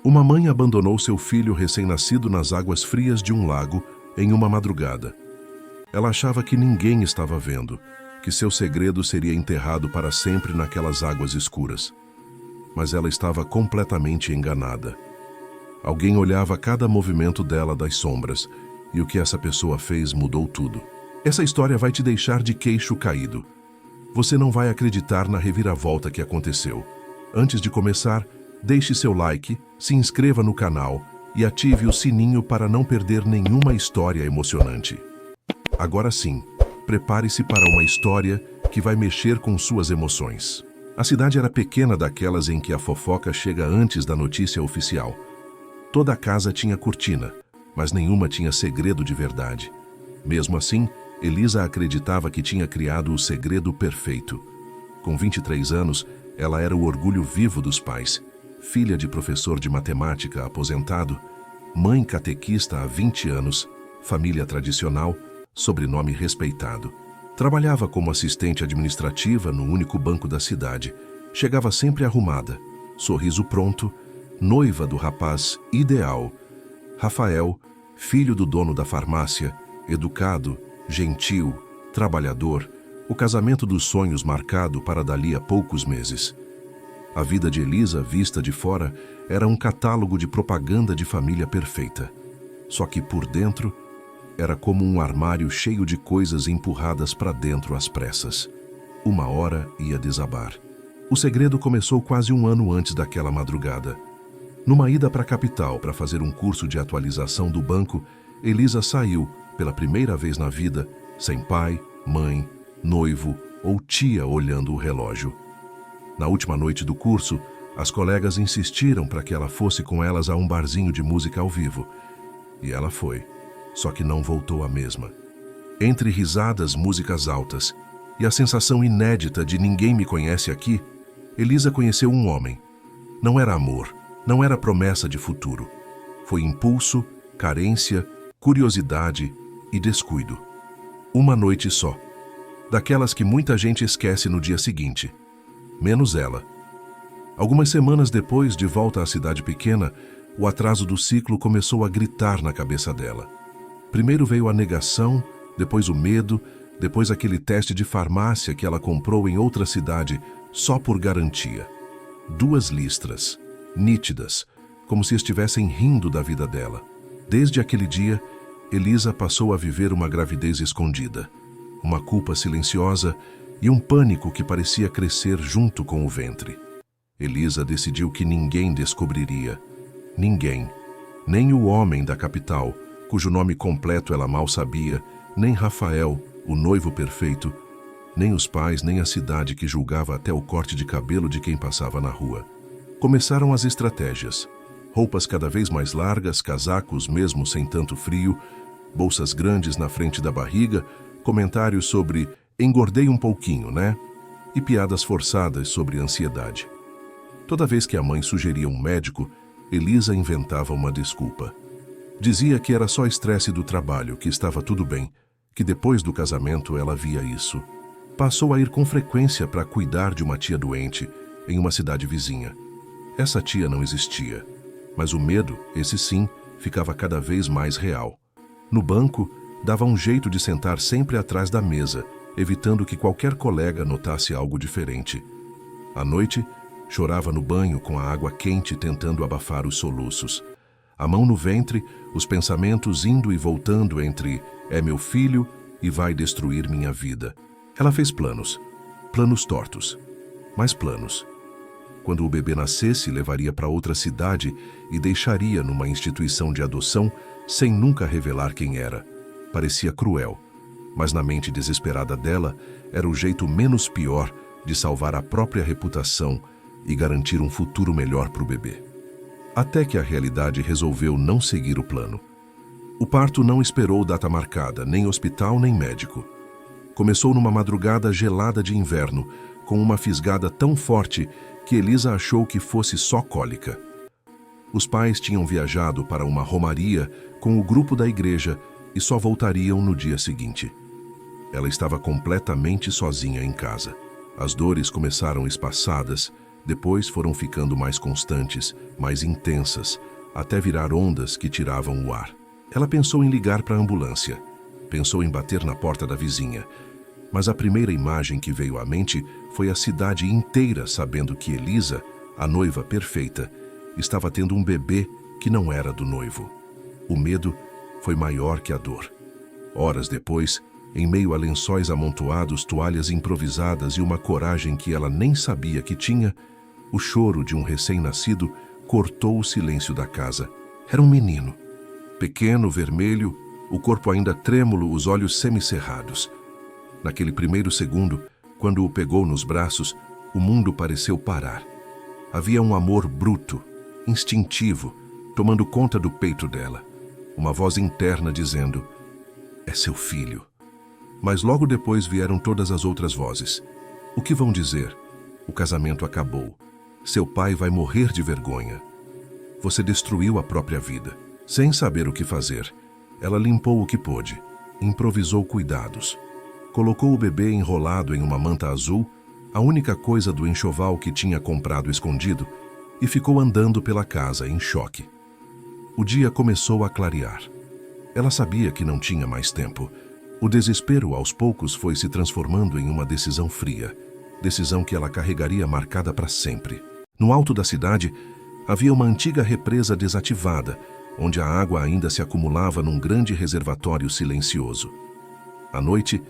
Uma mãe abandonou seu filho recém-nascido nas águas frias de um lago em uma madrugada. Ela achava que ninguém estava vendo, que seu segredo seria enterrado para sempre naquelas águas escuras. Mas ela estava completamente enganada. Alguém olhava cada movimento dela das sombras, e o que essa pessoa fez mudou tudo. Essa história vai te deixar de queixo caído. Você não vai acreditar na reviravolta que aconteceu. Antes de começar, deixe seu like, se inscreva no canal e ative o sininho para não perder nenhuma história emocionante. Agora sim, prepare-se para uma história que vai mexer com suas emoções. A cidade era pequena, daquelas em que a fofoca chega antes da notícia oficial. Toda a casa tinha cortina, mas nenhuma tinha segredo de verdade. Mesmo assim, Elisa acreditava que tinha criado o segredo perfeito. Com 23 anos, ela era o orgulho vivo dos pais, filha de professor de matemática aposentado, mãe catequista há 20 anos, família tradicional, sobrenome respeitado. Trabalhava como assistente administrativa no único banco da cidade. Chegava sempre arrumada, sorriso pronto, noiva do rapaz ideal, Rafael, filho do dono da farmácia, educado, gentil, trabalhador, o casamento dos sonhos marcado para dali a poucos meses. A vida de Elisa, vista de fora, era um catálogo de propaganda de família perfeita. Só que por dentro, era como um armário cheio de coisas empurradas para dentro às pressas. Uma hora ia desabar. O segredo começou quase um ano antes daquela madrugada. Numa ida para a capital para fazer um curso de atualização do banco, Elisa saiu, pela primeira vez na vida, sem pai, mãe, noivo ou tia olhando o relógio. Na última noite do curso, as colegas insistiram para que ela fosse com elas a um barzinho de música ao vivo. E ela foi, só que não voltou a mesma. Entre risadas, músicas altas e a sensação inédita de ninguém me conhece aqui, Elisa conheceu um homem. Não era amor, não era promessa de futuro. Foi impulso, carência, curiosidade e descuido. Uma noite só. Daquelas que muita gente esquece no dia seguinte. Menos ela. Algumas semanas depois, de volta à cidade pequena, o atraso do ciclo começou a gritar na cabeça dela. Primeiro veio a negação, depois o medo, depois aquele teste de farmácia que ela comprou em outra cidade, só por garantia. 2 listras, nítidas, como se estivessem rindo da vida dela. Desde aquele dia, Elisa passou a viver uma gravidez escondida, uma culpa silenciosa e um pânico que parecia crescer junto com o ventre. Elisa decidiu que ninguém descobriria. Ninguém. Nem o homem da capital, cujo nome completo ela mal sabia, nem Rafael, o noivo perfeito, nem os pais, nem a cidade que julgava até o corte de cabelo de quem passava na rua. Começaram as estratégias. Roupas cada vez mais largas, casacos mesmo sem tanto frio, bolsas grandes na frente da barriga, comentários sobre engordei um pouquinho, né? E piadas forçadas sobre ansiedade. Toda vez que a mãe sugeria um médico, Elisa inventava uma desculpa. Dizia que era só estresse do trabalho, que estava tudo bem, que depois do casamento ela via isso. Passou a ir com frequência para cuidar de uma tia doente em uma cidade vizinha. Essa tia não existia, mas o medo, esse sim, ficava cada vez mais real. No banco, dava um jeito de sentar sempre atrás da mesa, evitando que qualquer colega notasse algo diferente. À noite, chorava no banho com a água quente tentando abafar os soluços. A mão no ventre, os pensamentos indo e voltando entre é meu filho e vai destruir minha vida. Ela fez planos. Planos tortos. Mais planos. Quando o bebê nascesse, levaria para outra cidade e deixaria numa instituição de adoção sem nunca revelar quem era. Parecia cruel, mas na mente desesperada dela era o jeito menos pior de salvar a própria reputação e garantir um futuro melhor para o bebê. Até que a realidade resolveu não seguir o plano. O parto não esperou data marcada, nem hospital nem médico. Começou numa madrugada gelada de inverno, com uma fisgada tão forte que Elisa achou que fosse só cólica. Os pais tinham viajado para uma romaria com o grupo da igreja e só voltariam no dia seguinte. Ela estava completamente sozinha em casa. As dores começaram espaçadas, Depois foram ficando mais constantes, mais intensas, até virar ondas que tiravam o ar. Ela pensou em ligar para a ambulância. Pensou em bater na porta da vizinha. Mas a primeira imagem que veio à mente foi a cidade inteira sabendo que Elisa, a noiva perfeita, estava tendo um bebê que não era do noivo. O medo foi maior que a dor. Horas depois, em meio a lençóis amontoados, toalhas improvisadas e uma coragem que ela nem sabia que tinha, o choro de um recém-nascido cortou o silêncio da casa. Era um menino. Pequeno, vermelho, o corpo ainda trêmulo, os olhos semicerrados. Naquele primeiro segundo, quando o pegou nos braços, o mundo pareceu parar. Havia um amor bruto, instintivo, tomando conta do peito dela. Uma voz interna dizendo: "É seu filho." Mas logo depois vieram todas as outras vozes. O que vão dizer? O casamento acabou. Seu pai vai morrer de vergonha. Você destruiu a própria vida. Sem saber o que fazer, ela limpou o que pôde, improvisou cuidados. Colocou o bebê enrolado em uma manta azul, a única coisa do enxoval que tinha comprado escondido, e ficou andando pela casa em choque. O dia começou a clarear. Ela sabia que não tinha mais tempo. O desespero, aos poucos, foi se transformando em uma decisão fria. Decisão que ela carregaria marcada para sempre. No alto da cidade, havia uma antiga represa desativada, onde a água ainda se acumulava num grande reservatório silencioso. À noite,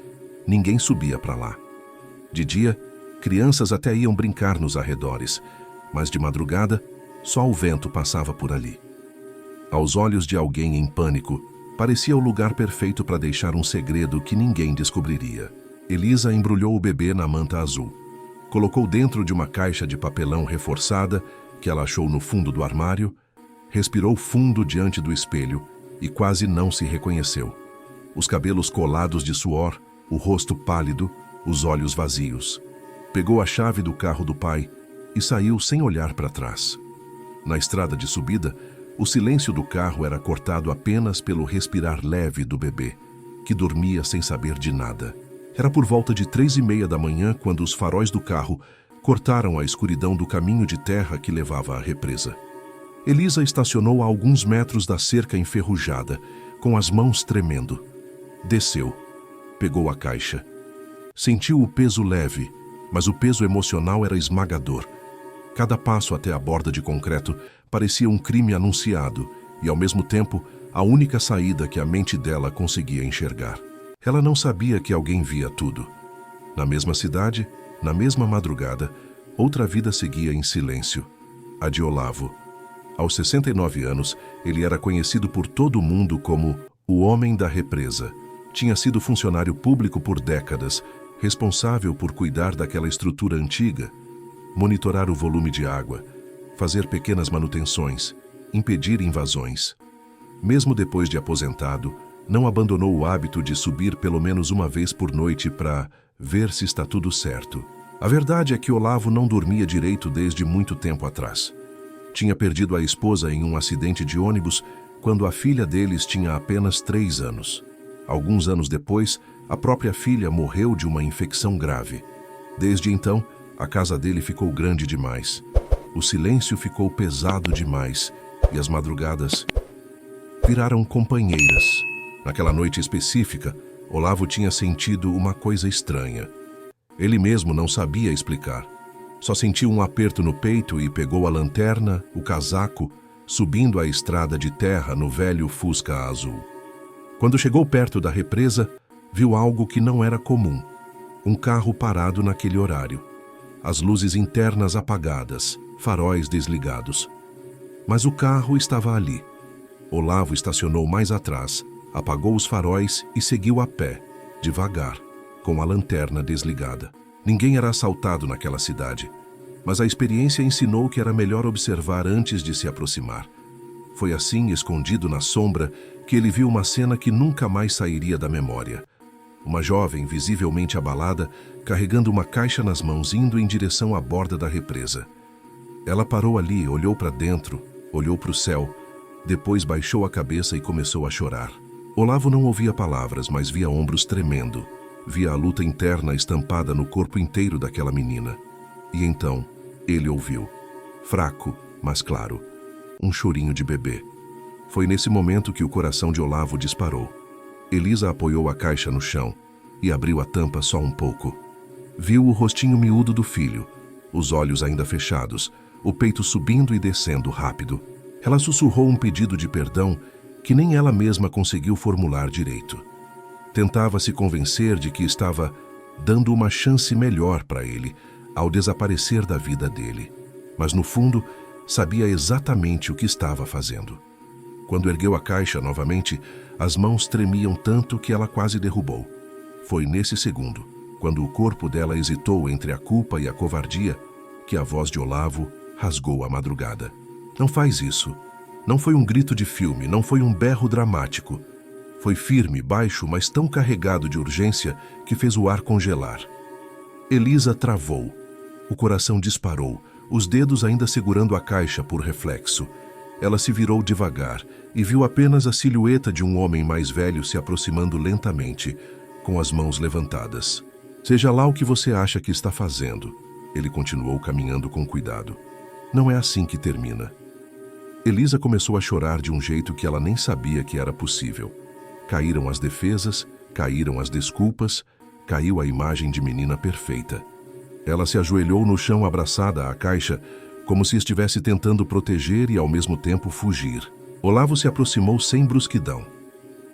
ninguém subia para lá. De dia, crianças até iam brincar nos arredores, mas de madrugada, só o vento passava por ali. Aos olhos de alguém em pânico, parecia o lugar perfeito para deixar um segredo que ninguém descobriria. Elisa embrulhou o bebê na manta azul. Colocou dentro de uma caixa de papelão reforçada, que ela achou no fundo do armário, respirou fundo diante do espelho e quase não se reconheceu. Os cabelos colados de suor, o rosto pálido, os olhos vazios. Pegou a chave do carro do pai e saiu sem olhar para trás. Na estrada de subida, o silêncio do carro era cortado apenas pelo respirar leve do bebê, que dormia sem saber de nada. Era por volta de 3:30 da manhã quando os faróis do carro cortaram a escuridão do caminho de terra que levava à represa. Elisa estacionou a alguns metros da cerca enferrujada, com as mãos tremendo. Desceu. Pegou a caixa. Sentiu o peso leve, mas o peso emocional era esmagador. Cada passo até a borda de concreto parecia um crime anunciado e, ao mesmo tempo, a única saída que a mente dela conseguia enxergar. Ela não sabia que alguém via tudo. Na mesma cidade, na mesma madrugada, outra vida seguia em silêncio. A de Olavo. Aos 69 anos, ele era conhecido por todo o mundo como o Homem da Represa. Tinha sido funcionário público por décadas, responsável por cuidar daquela estrutura antiga, monitorar o volume de água, fazer pequenas manutenções, impedir invasões. Mesmo depois de aposentado, não abandonou o hábito de subir pelo menos uma vez por noite para ver se está tudo certo. A verdade é que Olavo não dormia direito desde muito tempo atrás. Tinha perdido a esposa em um acidente de ônibus quando a filha deles tinha apenas 3 anos. Alguns anos depois, a própria filha morreu de uma infecção grave. Desde então, a casa dele ficou grande demais. O silêncio ficou pesado demais e as madrugadas viraram companheiras. Naquela noite específica, Olavo tinha sentido uma coisa estranha. Ele mesmo não sabia explicar. Só sentiu um aperto no peito e pegou a lanterna, o casaco, subindo a estrada de terra no velho Fusca azul. Quando chegou perto da represa, viu algo que não era comum. Um carro parado naquele horário. As luzes internas apagadas, faróis desligados. Mas o carro estava ali. Olavo estacionou mais atrás, apagou os faróis e seguiu a pé, devagar, com a lanterna desligada. Ninguém era assaltado naquela cidade, mas a experiência ensinou que era melhor observar antes de se aproximar. Foi assim, escondido na sombra, que ele viu uma cena que nunca mais sairia da memória. Uma jovem, visivelmente abalada, carregando uma caixa nas mãos, indo em direção à borda da represa. Ela parou ali, olhou para dentro, olhou para o céu, depois baixou a cabeça e começou a chorar. Olavo não ouvia palavras, mas via ombros tremendo. Via a luta interna estampada no corpo inteiro daquela menina. E então, Ele ouviu, fraco, mas claro, um chorinho de bebê. Foi nesse momento que o coração de Olavo disparou. Elisa apoiou a caixa no chão e abriu a tampa só um pouco. Viu o rostinho miúdo do filho, os olhos ainda fechados, o peito subindo e descendo rápido. Ela sussurrou um pedido de perdão que nem ela mesma conseguiu formular direito. Tentava se convencer de que estava dando uma chance melhor para ele ao desaparecer da vida dele, mas no fundo sabia exatamente o que estava fazendo. Quando ergueu a caixa novamente, as mãos tremiam tanto que ela quase derrubou. Foi nesse segundo, quando o corpo dela hesitou entre a culpa e a covardia, que a voz de Olavo rasgou a madrugada. Não faz isso. Não foi um grito de filme, não foi um berro dramático. Foi firme, baixo, mas tão carregado de urgência que fez o ar congelar. Elisa travou. O coração disparou, os dedos ainda segurando a caixa por reflexo. Ela se virou devagar e viu apenas a silhueta de um homem mais velho se aproximando lentamente, com as mãos levantadas. Seja lá o que você acha que está fazendo, ele continuou caminhando com cuidado. Não é assim que termina. Elisa começou a chorar de um jeito que ela nem sabia que era possível. Caíram as defesas, caíram as desculpas, caiu a imagem de menina perfeita. Ela se ajoelhou no chão abraçada à caixa, como se estivesse tentando proteger e ao mesmo tempo fugir. Olavo se aproximou sem brusquidão.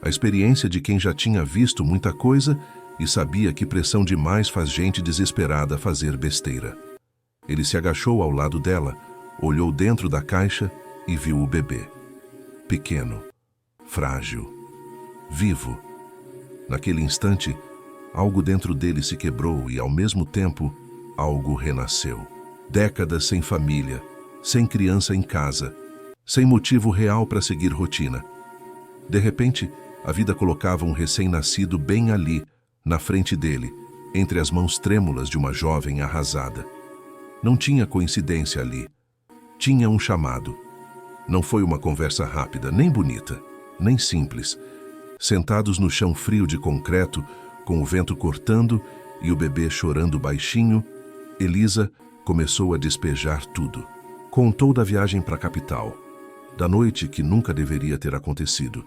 A experiência de quem já tinha visto muita coisa e sabia que pressão demais faz gente desesperada fazer besteira. Ele se agachou ao lado dela, olhou dentro da caixa e viu o bebê. Pequeno, frágil, vivo. Naquele instante, algo dentro dele se quebrou e, ao mesmo tempo, algo renasceu. Décadas sem família, sem criança em casa, sem motivo real para seguir rotina. De repente, a vida colocava um recém-nascido bem ali, na frente dele, entre as mãos trêmulas de uma jovem arrasada. Não tinha coincidência ali. Tinha um chamado. Não foi uma conversa rápida, nem bonita, nem simples. Sentados no chão frio de concreto, com o vento cortando e o bebê chorando baixinho, Elisa começou a despejar tudo. Contou da viagem para a capital, da noite que nunca deveria ter acontecido,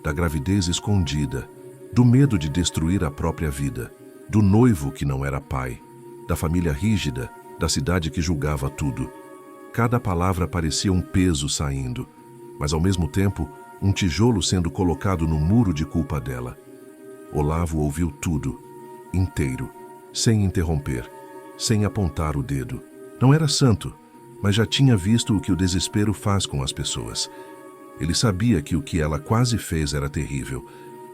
da gravidez escondida, do medo de destruir a própria vida, do noivo que não era pai, da família rígida, da cidade que julgava tudo. Cada palavra parecia um peso saindo, mas ao mesmo tempo um tijolo sendo colocado no muro de culpa dela. Olavo ouviu tudo, inteiro, sem interromper, sem apontar o dedo. Não era santo, mas já tinha visto o que o desespero faz com as pessoas. Ele sabia que o que ela quase fez era terrível,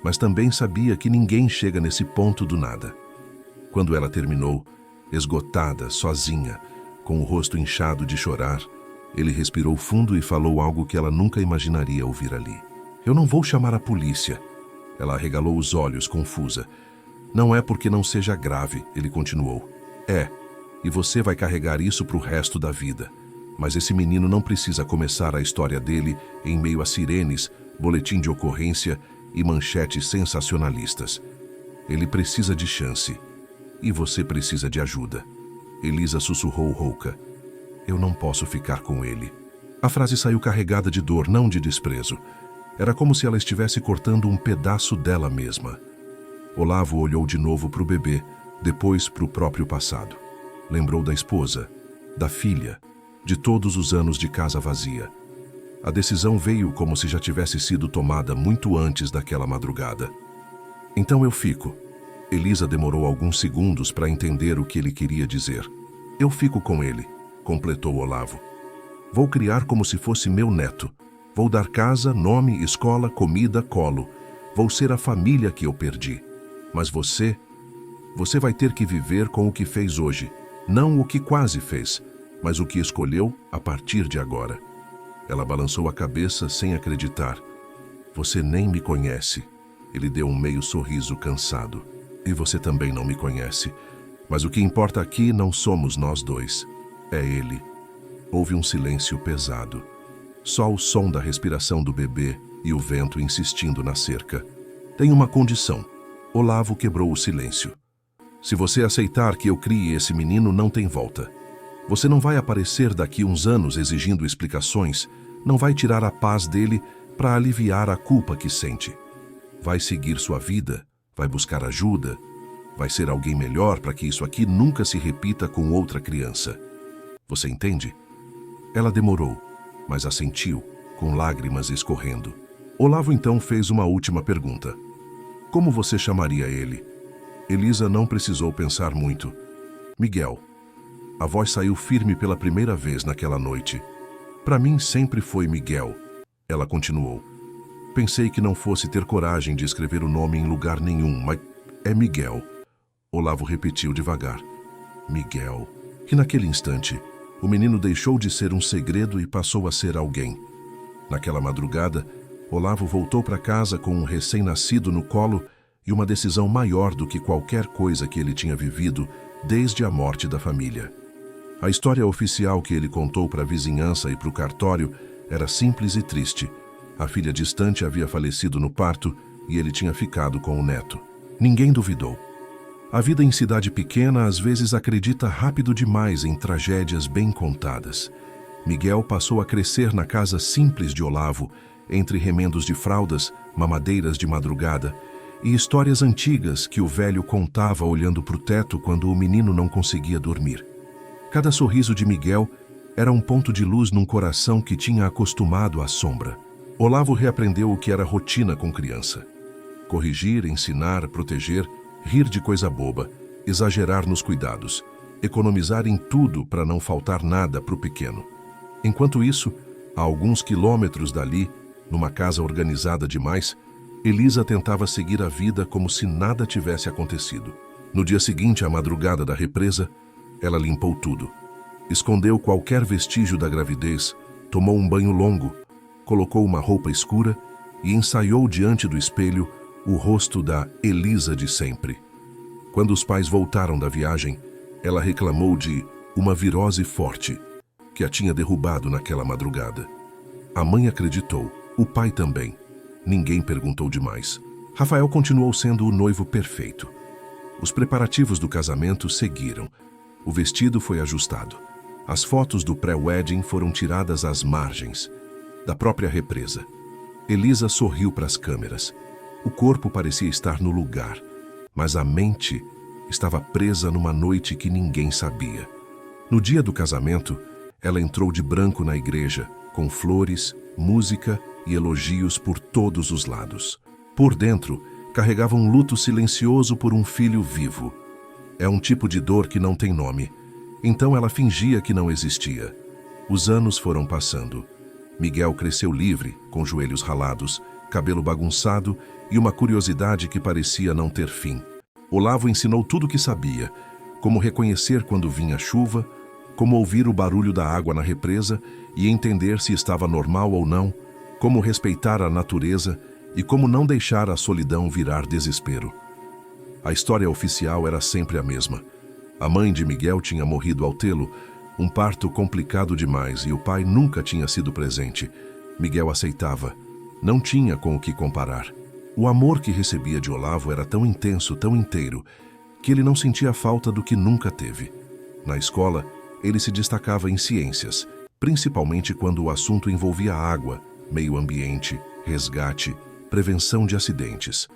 mas também sabia que ninguém chega nesse ponto do nada. Quando ela terminou, esgotada, sozinha, com o rosto inchado de chorar, ele respirou fundo e falou algo que ela nunca imaginaria ouvir ali. Eu não vou chamar a polícia. Ela arregalou os olhos, confusa. Não é porque não seja grave, ele continuou. É, e você vai carregar isso para o resto da vida. Mas esse menino não precisa começar a história dele em meio a sirenes, boletim de ocorrência e manchetes sensacionalistas. Ele precisa de chance. E você precisa de ajuda. Elisa sussurrou rouca. Eu não posso ficar com ele. A frase saiu carregada de dor, não de desprezo. Era como se ela estivesse cortando um pedaço dela mesma. Olavo olhou de novo para o bebê, depois para o próprio passado. Lembrou da esposa, da filha, de todos os anos de casa vazia. A decisão veio como se já tivesse sido tomada muito antes daquela madrugada. Então eu fico. Elisa demorou alguns segundos para entender o que ele queria dizer. Eu fico com ele, completou Olavo. Vou criar como se fosse meu neto. Vou dar casa, nome, escola, comida, colo. Vou ser a família que eu perdi. Mas você vai ter que viver com o que fez hoje. Não o que quase fez, mas o que escolheu a partir de agora. Ela balançou a cabeça sem acreditar. Você nem me conhece. Ele deu um meio sorriso cansado. E você também não me conhece. Mas o que importa aqui não somos nós dois. É ele. Houve um silêncio pesado. Só o som da respiração do bebê e o vento insistindo na cerca. Tem uma condição. Olavo quebrou o silêncio. Se você aceitar que eu crie esse menino, não tem volta. Você não vai aparecer daqui uns anos exigindo explicações, não vai tirar a paz dele para aliviar a culpa que sente. Vai seguir sua vida, vai buscar ajuda, vai ser alguém melhor para que isso aqui nunca se repita com outra criança. Você entende? Ela demorou, mas assentiu, com lágrimas escorrendo. Olavo então fez uma última pergunta. Como você chamaria ele? Elisa não precisou pensar muito. Miguel. A voz saiu firme pela primeira vez naquela noite. Para mim sempre foi Miguel. Ela continuou. Pensei que não fosse ter coragem de escrever o nome em lugar nenhum, mas é Miguel. Olavo repetiu devagar. Miguel. E naquele instante, o menino deixou de ser um segredo e passou a ser alguém. Naquela madrugada, Olavo voltou para casa com um recém-nascido no colo e uma decisão maior do que qualquer coisa que ele tinha vivido desde a morte da família. A história oficial que ele contou para a vizinhança e para o cartório era simples e triste. A filha distante havia falecido no parto e ele tinha ficado com o neto. Ninguém duvidou. A vida em cidade pequena às vezes acredita rápido demais em tragédias bem contadas. Miguel passou a crescer na casa simples de Olavo, entre remendos de fraldas, mamadeiras de madrugada e histórias antigas que o velho contava olhando para o teto quando o menino não conseguia dormir. Cada sorriso de Miguel era um ponto de luz num coração que tinha acostumado à sombra. Olavo reaprendeu o que era rotina com criança. Corrigir, ensinar, proteger, rir de coisa boba, exagerar nos cuidados, economizar em tudo para não faltar nada para o pequeno. Enquanto isso, a alguns quilômetros dali, numa casa organizada demais, Elisa tentava seguir a vida como se nada tivesse acontecido. No dia seguinte, à madrugada da represa, ela limpou tudo. Escondeu qualquer vestígio da gravidez, tomou um banho longo, colocou uma roupa escura e ensaiou diante do espelho o rosto da Elisa de sempre. Quando os pais voltaram da viagem, ela reclamou de uma virose forte que a tinha derrubado naquela madrugada. A mãe acreditou, o pai também. Ninguém perguntou demais. Rafael continuou sendo o noivo perfeito. Os preparativos do casamento seguiram. O vestido foi ajustado. As fotos do pré-wedding foram tiradas às margens da própria represa. Elisa sorriu para as câmeras. O corpo parecia estar no lugar, mas a mente estava presa numa noite que ninguém sabia. No dia do casamento, ela entrou de branco na igreja, com flores, música e elogios por todos os lados. Por dentro, carregava um luto silencioso por um filho vivo. É um tipo de dor que não tem nome, então ela fingia que não existia. Os anos foram passando. Miguel cresceu livre, com joelhos ralados, cabelo bagunçado e uma curiosidade que parecia não ter fim. Olavo ensinou tudo o que sabia, como reconhecer quando vinha chuva, como ouvir o barulho da água na represa e entender se estava normal ou não, como respeitar a natureza e como não deixar a solidão virar desespero. A história oficial era sempre a mesma. A mãe de Miguel tinha morrido ao tê-lo, um parto complicado demais e o pai nunca tinha sido presente. Miguel aceitava. Não tinha com o que comparar. O amor que recebia de Olavo era tão intenso, tão inteiro, que ele não sentia falta do que nunca teve. Na escola, ele se destacava em ciências, principalmente quando o assunto envolvia água, meio ambiente, resgate, prevenção de acidentes.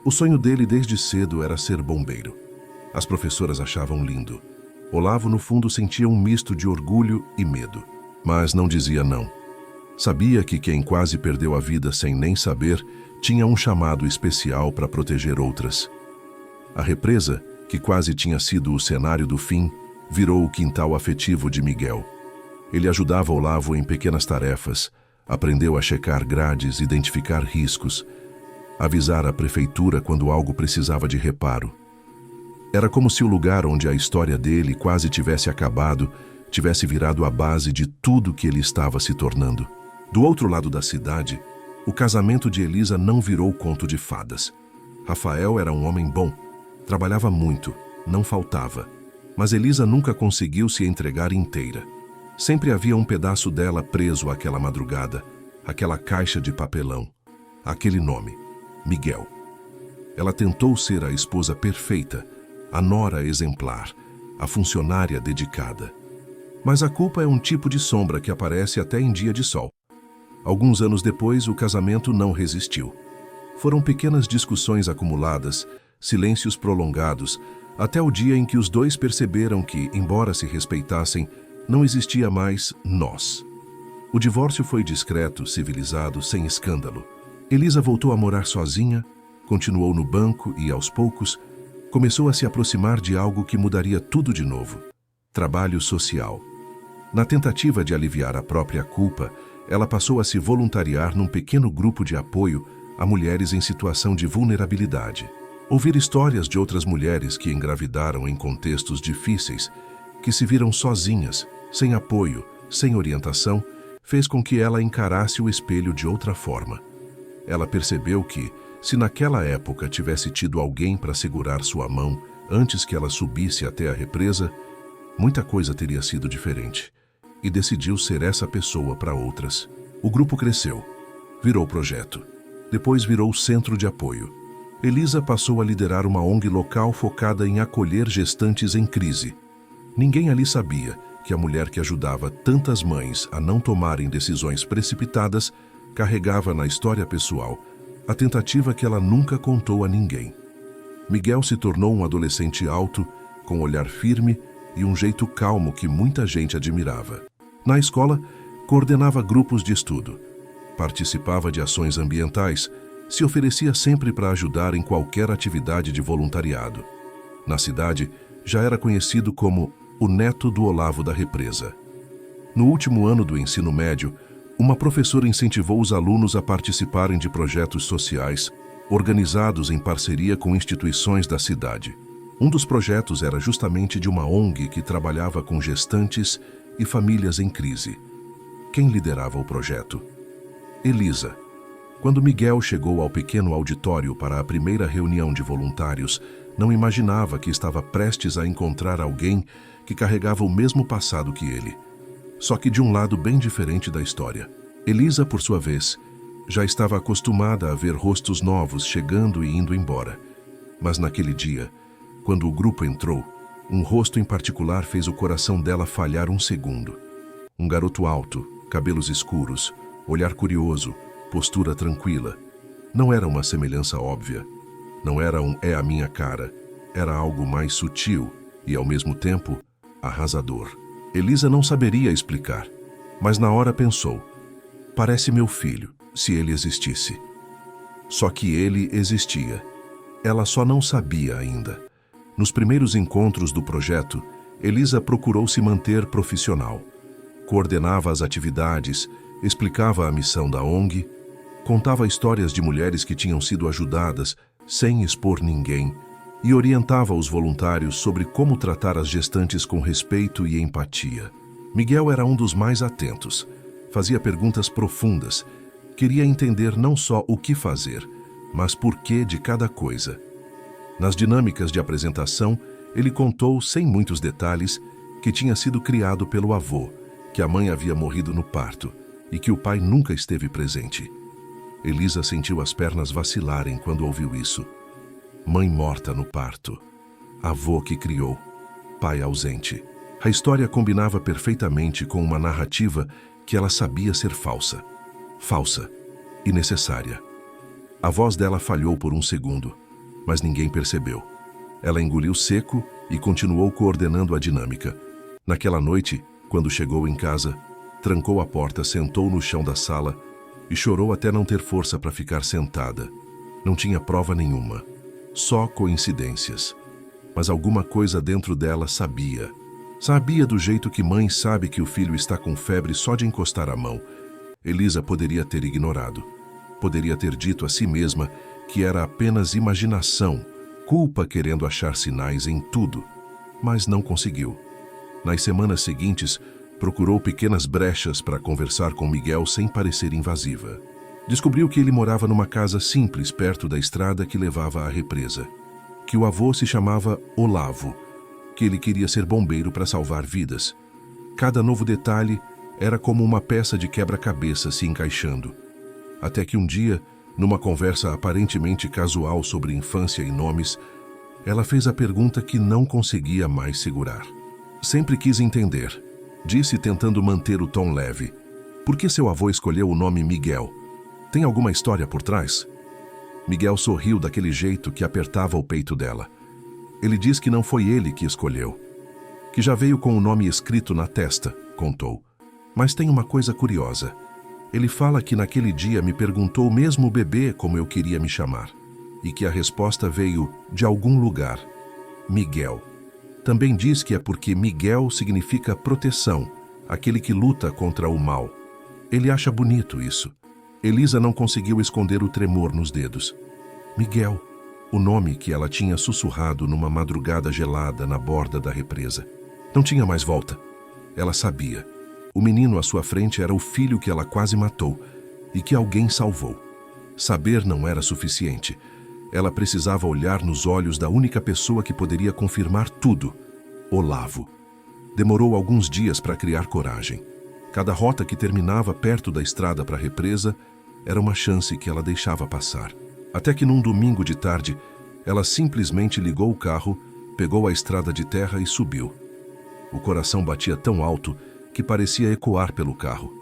O sonho dele desde cedo era ser bombeiro. As professoras achavam lindo. Olavo, no fundo, sentia um misto de orgulho e medo, mas não dizia não. Sabia que quem quase perdeu a vida sem nem saber tinha um chamado especial para proteger outras. A represa, que quase tinha sido o cenário do fim, virou o quintal afetivo de Miguel. Ele ajudava Olavo em pequenas tarefas, aprendeu a checar grades, identificar riscos, avisar a prefeitura quando algo precisava de reparo. Era como se o lugar onde a história dele quase tivesse acabado, tivesse virado a base de tudo que ele estava se tornando. Do outro lado da cidade, o casamento de Elisa não virou conto de fadas. Rafael era um homem bom, trabalhava muito, não faltava. Mas Elisa nunca conseguiu se entregar inteira. Sempre havia um pedaço dela preso àquela madrugada, àquela caixa de papelão, aquele nome, Miguel. Ela tentou ser a esposa perfeita, a nora exemplar, a funcionária dedicada. Mas a culpa é um tipo de sombra que aparece até em dia de sol. Alguns anos depois, o casamento não resistiu. Foram pequenas discussões acumuladas, silêncios prolongados, até o dia em que os dois perceberam que, embora se respeitassem, não existia mais nós. O divórcio foi discreto, civilizado, sem escândalo. Elisa voltou a morar sozinha, continuou no banco e, aos poucos, começou a se aproximar de algo que mudaria tudo de novo: trabalho social. Na tentativa de aliviar a própria culpa, ela passou a se voluntariar num pequeno grupo de apoio a mulheres em situação de vulnerabilidade. Ouvir histórias de outras mulheres que engravidaram em contextos difíceis, que se viram sozinhas, sem apoio, sem orientação, fez com que ela encarasse o espelho de outra forma. Ela percebeu que, se naquela época tivesse tido alguém para segurar sua mão antes que ela subisse até a represa, muita coisa teria sido diferente. E decidiu ser essa pessoa para outras. O grupo cresceu, virou projeto. Depois virou centro de apoio. Elisa passou a liderar uma ONG local focada em acolher gestantes em crise. Ninguém ali sabia que a mulher que ajudava tantas mães a não tomarem decisões precipitadas carregava na história pessoal a tentativa que ela nunca contou a ninguém. Miguel se tornou um adolescente alto, com olhar firme e um jeito calmo que muita gente admirava. Na escola, coordenava grupos de estudo, participava de ações ambientais, se oferecia sempre para ajudar em qualquer atividade de voluntariado. Na cidade, já era conhecido como o neto do Olavo da Represa. No último ano do ensino médio, uma professora incentivou os alunos a participarem de projetos sociais, organizados em parceria com instituições da cidade. Um dos projetos era justamente de uma ONG que trabalhava com gestantes e famílias em crise. Quem liderava o projeto? Elisa. Quando Miguel chegou ao pequeno auditório para a primeira reunião de voluntários, não imaginava que estava prestes a encontrar alguém que carregava o mesmo passado que ele, só que de um lado bem diferente da história. Elisa, por sua vez, já estava acostumada a ver rostos novos chegando e indo embora. Mas naquele dia, quando o grupo entrou, um rosto em particular fez o coração dela falhar um segundo. Um garoto alto, cabelos escuros, olhar curioso, postura tranquila. Não era uma semelhança óbvia. Não era um "é a minha cara". Era algo mais sutil e, ao mesmo tempo, arrasador. Elisa não saberia explicar, mas na hora pensou: parece meu filho, se ele existisse. Só que ele existia. Ela só não sabia ainda. Nos primeiros encontros do projeto, Elisa procurou se manter profissional. Coordenava as atividades, explicava a missão da ONG, contava histórias de mulheres que tinham sido ajudadas sem expor ninguém e orientava os voluntários sobre como tratar as gestantes com respeito e empatia. Miguel era um dos mais atentos. Fazia perguntas profundas. Queria entender não só o que fazer, mas por que de cada coisa. Nas dinâmicas de apresentação, ele contou, sem muitos detalhes, que tinha sido criado pelo avô, que a mãe havia morrido no parto e que o pai nunca esteve presente. Elisa sentiu as pernas vacilarem quando ouviu isso. Mãe morta no parto. Avô que criou. Pai ausente. A história combinava perfeitamente com uma narrativa que ela sabia ser falsa. Falsa e necessária. A voz dela falhou por um segundo, mas ninguém percebeu. Ela engoliu seco e continuou coordenando a dinâmica. Naquela noite, quando chegou em casa, trancou a porta, sentou no chão da sala e chorou até não ter força para ficar sentada. Não tinha prova nenhuma, só coincidências. Mas alguma coisa dentro dela sabia. Sabia do jeito que mãe sabe que o filho está com febre só de encostar a mão. Elisa poderia ter ignorado. Poderia ter dito a si mesma que era apenas imaginação, culpa querendo achar sinais em tudo. Mas não conseguiu. Nas semanas seguintes, procurou pequenas brechas para conversar com Miguel sem parecer invasiva. Descobriu que ele morava numa casa simples perto da estrada que levava à represa. Que o avô se chamava Olavo. Que ele queria ser bombeiro para salvar vidas. Cada novo detalhe era como uma peça de quebra-cabeça se encaixando. Até que um dia, numa conversa aparentemente casual sobre infância e nomes, ela fez a pergunta que não conseguia mais segurar. Sempre quis entender. Disse tentando manter o tom leve. Por que seu avô escolheu o nome Miguel? Tem alguma história por trás? Miguel sorriu daquele jeito que apertava o peito dela. Ele diz que não foi ele que escolheu. Que já veio com o nome escrito na testa, contou. Mas tem uma coisa curiosa. Ele fala que naquele dia me perguntou mesmo o bebê como eu queria me chamar. E que a resposta veio de algum lugar. Miguel. Também diz que é porque Miguel significa proteção, aquele que luta contra o mal. Ele acha bonito isso. Elisa não conseguiu esconder o tremor nos dedos. Miguel, o nome que ela tinha sussurrado numa madrugada gelada na borda da represa. Não tinha mais volta. Ela sabia. O menino à sua frente era o filho que ela quase matou e que alguém salvou. Saber não era suficiente. Ela precisava olhar nos olhos da única pessoa que poderia confirmar tudo, Olavo. Demorou alguns dias para criar coragem. Cada rota que terminava perto da estrada para a represa era uma chance que ela deixava passar. Até que num domingo de tarde, ela simplesmente ligou o carro, pegou a estrada de terra e subiu. O coração batia tão alto que parecia ecoar pelo carro.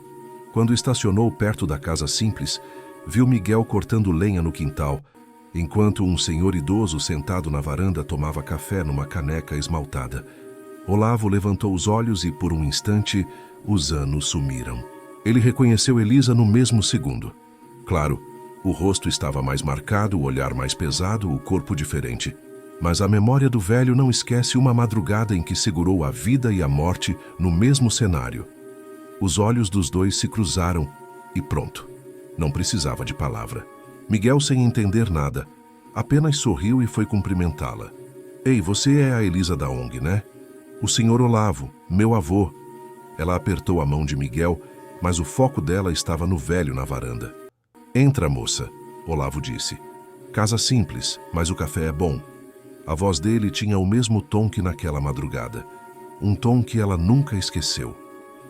Quando estacionou perto da casa simples, viu Miguel cortando lenha no quintal, enquanto um senhor idoso sentado na varanda tomava café numa caneca esmaltada. Olavo levantou os olhos e, por um instante, os anos sumiram. Ele reconheceu Elisa no mesmo segundo. Claro, o rosto estava mais marcado, o olhar mais pesado, o corpo diferente. Mas a memória do velho não esquece uma madrugada em que segurou a vida e a morte no mesmo cenário. Os olhos dos dois se cruzaram e pronto. Não precisava de palavra. Miguel, sem entender nada, apenas sorriu e foi cumprimentá-la. Ei, você é a Elisa da ONG, né? O senhor Olavo, meu avô. Ela apertou a mão de Miguel, mas o foco dela estava no velho na varanda. Entra, moça, Olavo disse. Casa simples, mas o café é bom. A voz dele tinha o mesmo tom que naquela madrugada. Um tom que ela nunca esqueceu.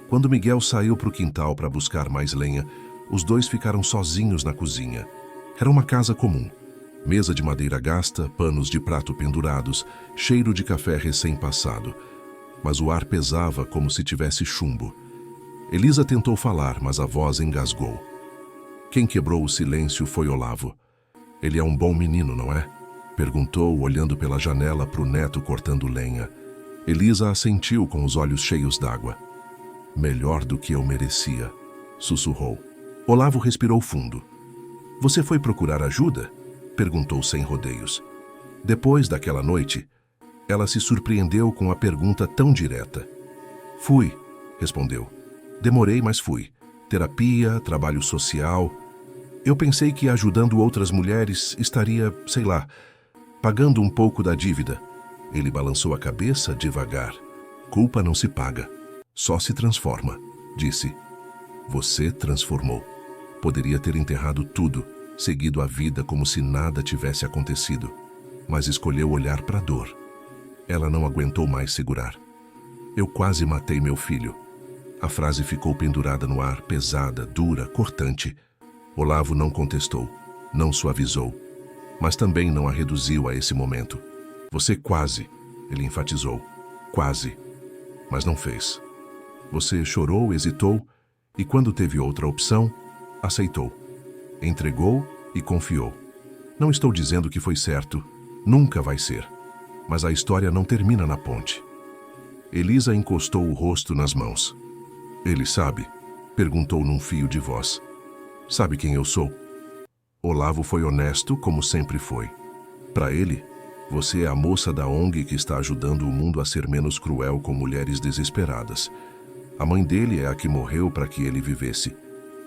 Quando Miguel saiu para o quintal para buscar mais lenha, os dois ficaram sozinhos na cozinha. Era uma casa comum. Mesa de madeira gasta, panos de prato pendurados, cheiro de café recém-passado. Mas o ar pesava como se tivesse chumbo. Elisa tentou falar, mas a voz engasgou. Quem quebrou o silêncio foi Olavo. Ele é um bom menino, não é? Perguntou, olhando pela janela para o neto cortando lenha. Elisa assentiu com os olhos cheios d'água. Melhor do que eu merecia, sussurrou. Olavo respirou fundo. Você foi procurar ajuda? Perguntou sem rodeios. Depois daquela noite, ela se surpreendeu com a pergunta tão direta. Fui, respondeu. Demorei, mas fui. Terapia, trabalho social. Eu pensei que ajudando outras mulheres estaria, sei lá, pagando um pouco da dívida. Ele balançou a cabeça devagar. Culpa não se paga, só se transforma, disse. Você transformou. Poderia ter enterrado tudo, seguido a vida como se nada tivesse acontecido, mas escolheu olhar para a dor. Ela não aguentou mais segurar. Eu quase matei meu filho. A frase ficou pendurada no ar, pesada, dura, cortante. Olavo não contestou, não suavizou, mas também não a reduziu a esse momento. Você quase, ele enfatizou, quase, mas não fez. Você chorou, hesitou, e quando teve outra opção, aceitou. Entregou e confiou. Não estou dizendo que foi certo, nunca vai ser. Mas a história não termina na ponte. Elisa encostou o rosto nas mãos. Ele sabe? Perguntou num fio de voz. Sabe quem eu sou? Olavo foi honesto, como sempre foi. Para ele, você é a moça da ONG que está ajudando o mundo a ser menos cruel com mulheres desesperadas. A mãe dele é a que morreu para que ele vivesse.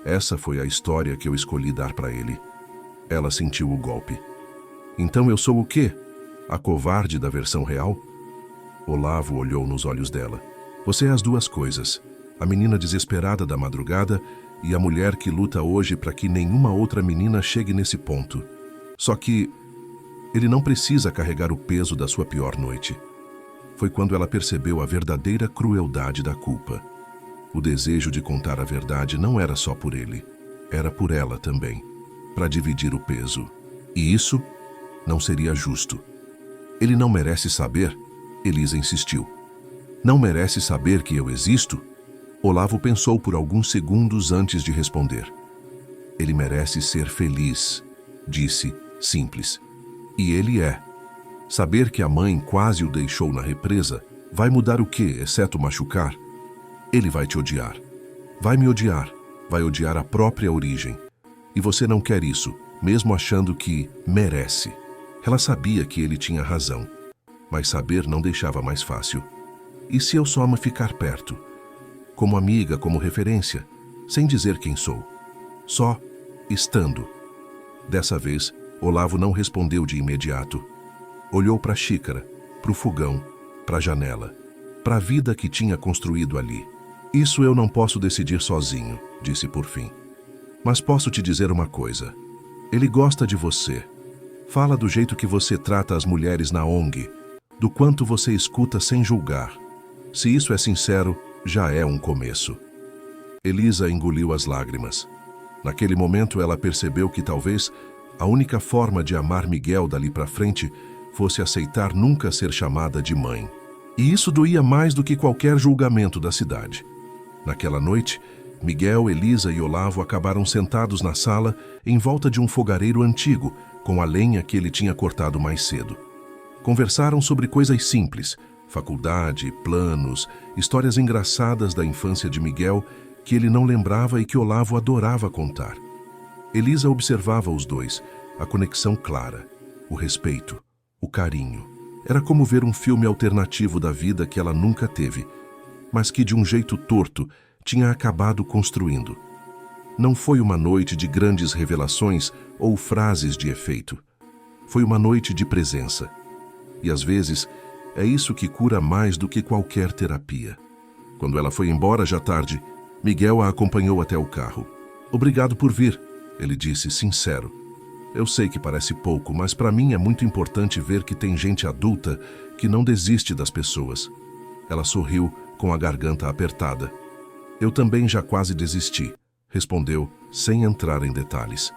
Essa foi a história que eu escolhi dar para ele. Ela sentiu o golpe. Então eu sou o quê? A covarde da versão real? Olavo olhou nos olhos dela. Você é as duas coisas. A menina desesperada da madrugada e a mulher que luta hoje para que nenhuma outra menina chegue nesse ponto. Só que ele não precisa carregar o peso da sua pior noite. Foi quando ela percebeu a verdadeira crueldade da culpa. O desejo de contar a verdade não era só por ele, era por ela também, para dividir o peso. E isso não seria justo. Ele não merece saber, Elisa insistiu. Não merece saber que eu existo? Olavo pensou por alguns segundos antes de responder. Ele merece ser feliz, disse, simples. E ele é. Saber que a mãe quase o deixou na represa vai mudar o quê, exceto machucar? Ele vai te odiar. Vai me odiar. Vai odiar a própria origem. E você não quer isso, mesmo achando que merece. Ela sabia que ele tinha razão, mas saber não deixava mais fácil. E se eu só me ficar perto? Como amiga, como referência, sem dizer quem sou. Só estando. Dessa vez, Olavo não respondeu de imediato. Olhou para a xícara, para o fogão, para a janela, para a vida que tinha construído ali. Isso eu não posso decidir sozinho, disse por fim. Mas posso te dizer uma coisa. Ele gosta de você. Fala do jeito que você trata as mulheres na ONG, do quanto você escuta sem julgar. Se isso é sincero, já é um começo. Elisa engoliu as lágrimas. Naquele momento ela percebeu que talvez a única forma de amar Miguel dali para frente fosse aceitar nunca ser chamada de mãe. E isso doía mais do que qualquer julgamento da cidade. Naquela noite, Miguel, Elisa e Olavo acabaram sentados na sala em volta de um fogareiro antigo, com a lenha que ele tinha cortado mais cedo. Conversaram sobre coisas simples, faculdade, planos, histórias engraçadas da infância de Miguel que ele não lembrava e que Olavo adorava contar. Elisa observava os dois, a conexão clara, o respeito, o carinho. Era como ver um filme alternativo da vida que ela nunca teve, mas que de um jeito torto tinha acabado construindo. Não foi uma noite de grandes revelações ou frases de efeito. Foi uma noite de presença. E às vezes, é isso que cura mais do que qualquer terapia. Quando ela foi embora já tarde, Miguel a acompanhou até o carro. Obrigado por vir, ele disse sincero. Eu sei que parece pouco, mas para mim é muito importante ver que tem gente adulta que não desiste das pessoas. Ela sorriu com a garganta apertada. Eu também já quase desisti, respondeu, sem entrar em detalhes.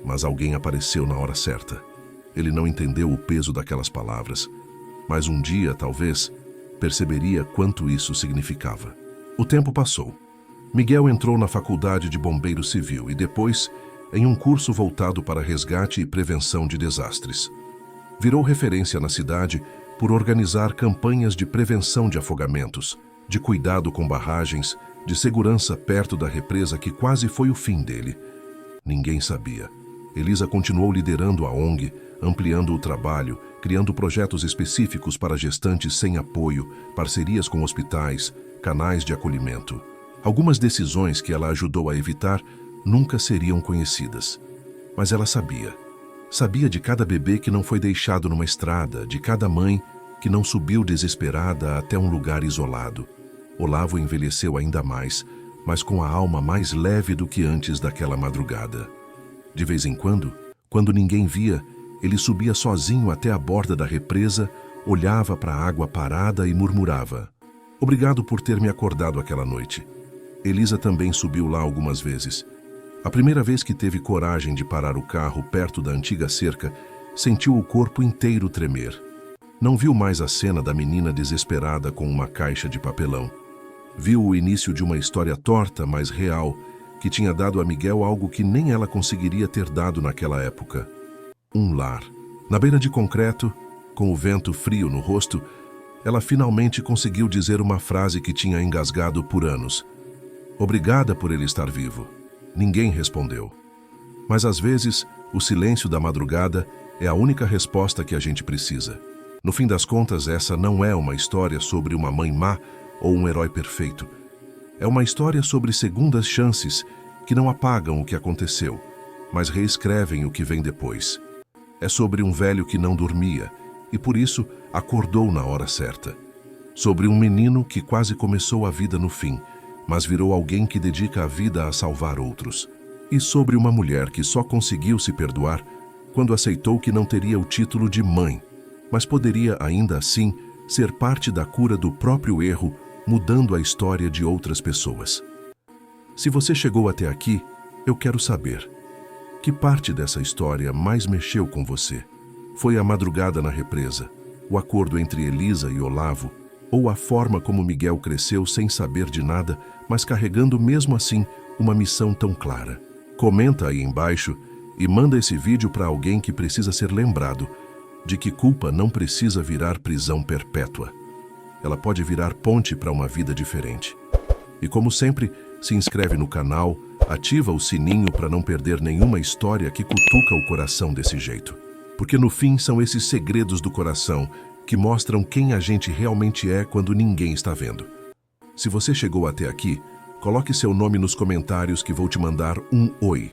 Mas alguém apareceu na hora certa. Ele não entendeu o peso daquelas palavras, mas um dia, talvez, perceberia quanto isso significava. O tempo passou. Miguel entrou na faculdade de bombeiro civil e depois em um curso voltado para resgate e prevenção de desastres. Virou referência na cidade por organizar campanhas de prevenção de afogamentos, de cuidado com barragens, de segurança perto da represa que quase foi o fim dele. Ninguém sabia. Elisa continuou liderando a ONG, ampliando o trabalho, criando projetos específicos para gestantes sem apoio, parcerias com hospitais, canais de acolhimento. Algumas decisões que ela ajudou a evitar nunca seriam conhecidas. Mas ela sabia. Sabia de cada bebê que não foi deixado numa estrada, de cada mãe que não subiu desesperada até um lugar isolado. Olavo envelheceu ainda mais, mas com a alma mais leve do que antes daquela madrugada. De vez em quando ninguém via, ele subia sozinho até a borda da represa, olhava para a água parada e murmurava: "Obrigado por ter me acordado aquela noite." Elisa também subiu lá algumas vezes. A primeira vez que teve coragem de parar o carro perto da antiga cerca, sentiu o corpo inteiro tremer. Não viu mais a cena da menina desesperada com uma caixa de papelão. Viu o início de uma história torta, mas real, que tinha dado a Miguel algo que nem ela conseguiria ter dado naquela época. Um lar. Na beira de concreto, com o vento frio no rosto, ela finalmente conseguiu dizer uma frase que tinha engasgado por anos. Obrigada por ele estar vivo. Ninguém respondeu. Mas às vezes, o silêncio da madrugada é a única resposta que a gente precisa. No fim das contas, essa não é uma história sobre uma mãe má ou um herói perfeito. É uma história sobre segundas chances que não apagam o que aconteceu, mas reescrevem o que vem depois. É sobre um velho que não dormia e, por isso, acordou na hora certa. Sobre um menino que quase começou a vida no fim, mas virou alguém que dedica a vida a salvar outros. E sobre uma mulher que só conseguiu se perdoar quando aceitou que não teria o título de mãe, mas poderia, ainda assim, ser parte da cura do próprio erro, mudando a história de outras pessoas. Se você chegou até aqui, eu quero saber: que parte dessa história mais mexeu com você? Foi a madrugada na represa, o acordo entre Elisa e Olavo, ou a forma como Miguel cresceu sem saber de nada, mas carregando mesmo assim uma missão tão clara? Comenta aí embaixo e manda esse vídeo para alguém que precisa ser lembrado de que culpa não precisa virar prisão perpétua. Ela pode virar ponte para uma vida diferente. E como sempre, se inscreve no canal, ativa o sininho para não perder nenhuma história que cutuca o coração desse jeito. Porque no fim são esses segredos do coração que mostram quem a gente realmente é quando ninguém está vendo. Se você chegou até aqui, coloque seu nome nos comentários que vou te mandar um oi.